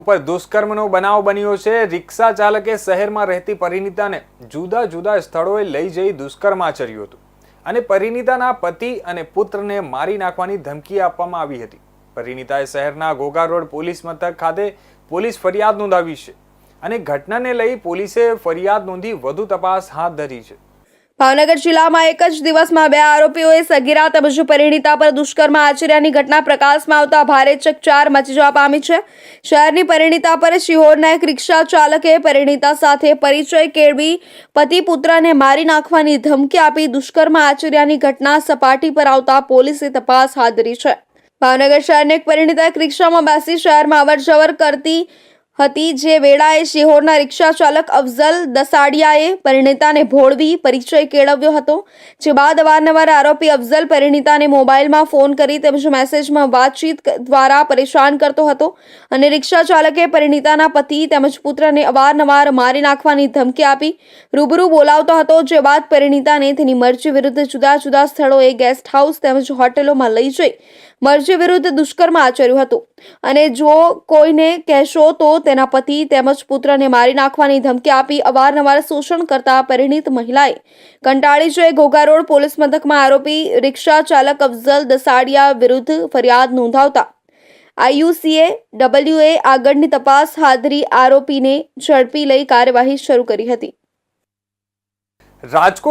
પર દુષ્કર્મનો બનાવ બન્યો છે। રિક્ષા ચાલકે શહેરમાં રહેતી પરિણીતાને જુદા જુદા સ્થળોએ લઈ જઈ દુષ્કર્મ આચર્યું હતું અને પરિણીતાના પતિ અને પુત્રને મારી નાખવાની ધમકી આપવામાં આવી હતી। પરિણીતાએ શહેરના ઘોઘા રોડ પોલીસ મથક ખાતે પોલીસ ફરિયાદ નોંધાવી છે અને ઘટનાને લઈ પોલીસે ફરિયાદ નોંધી વધુ તપાસ હાથ ધરી છે। ભાવનગર જિલ્લામાં એક જ દિવસમાં 2 આરોપીઓએ સગીરા તેમજ પરિણીતા પર દુષ્કર્મ આચર્યાની ઘટના પ્રકાશમાં આવતા ભારે ચકચાર મચી જવા પામી છે। શહેરની પરિણીતા પર શિહોરના એક રિક્ષા ચાલકે પરિણીતા સાથે પરિચય કેળવી પતિ પુત્રને મારી નાખવાની ધમકી આપી દુષ્કર્મ આચર્યાની ઘટના સપાટી પર આવતા પોલીસે તપાસ હાથ ધરી છે। ભાવનગર શહેરની એક પરિણીતા એક રિક્ષામાં બેસી શહેરમાં અવરજવર કરતી હતી, જે વેળાએ શિહોરના રિક્ષા ચાલક અફઝલ દસાડિયાએ પરિણીતાને ભોળવી પરિચય કેળવ્યો હતો। જે બાદ અવારનવાર આરોપી અફઝલ પરિણીતાને મોબાઈલમાં ફોન કરી તેમજ મેસેજમાં વાતચીત દ્વારા પરેશાન કરતો હતો અને રિક્ષા ચાલકે પરિણીતાના પતિ તેમજ પુત્રને અવારનવાર મારી નાખવાની ધમકી આપી રૂબરૂ બોલાવતો હતો। જે બાદ પરિણીતાને તેની મરજી વિરુદ્ધ જુદા જુદા સ્થળોએ ગેસ્ટ હાઉસ તેમજ હોટેલોમાં લઈ જઈ મરજી વિરુદ્ધ દુષ્કર્મ આચર્યું હતું અને જો કોઈને કહેશો તો તેના પતિ તેમજ પુત્રને મારી નાખવાની ધમકી આપી અવારનવાર શોષણ કરતા પરિણીત મહિલાએ કંટાળી જઈ ઘોઘા રોડ પોલીસ મથકમાં આરોપી રિક્ષા ચાલક અફઝલ દસાડિયા વિરુદ્ધ ફરિયાદ નોંધાવતા IUCAWએ આગળની તપાસ હાથ ધરી આરોપીને ઝડપી લઈ કાર્યવાહી શરૂ કરી હતી। રાજકોટ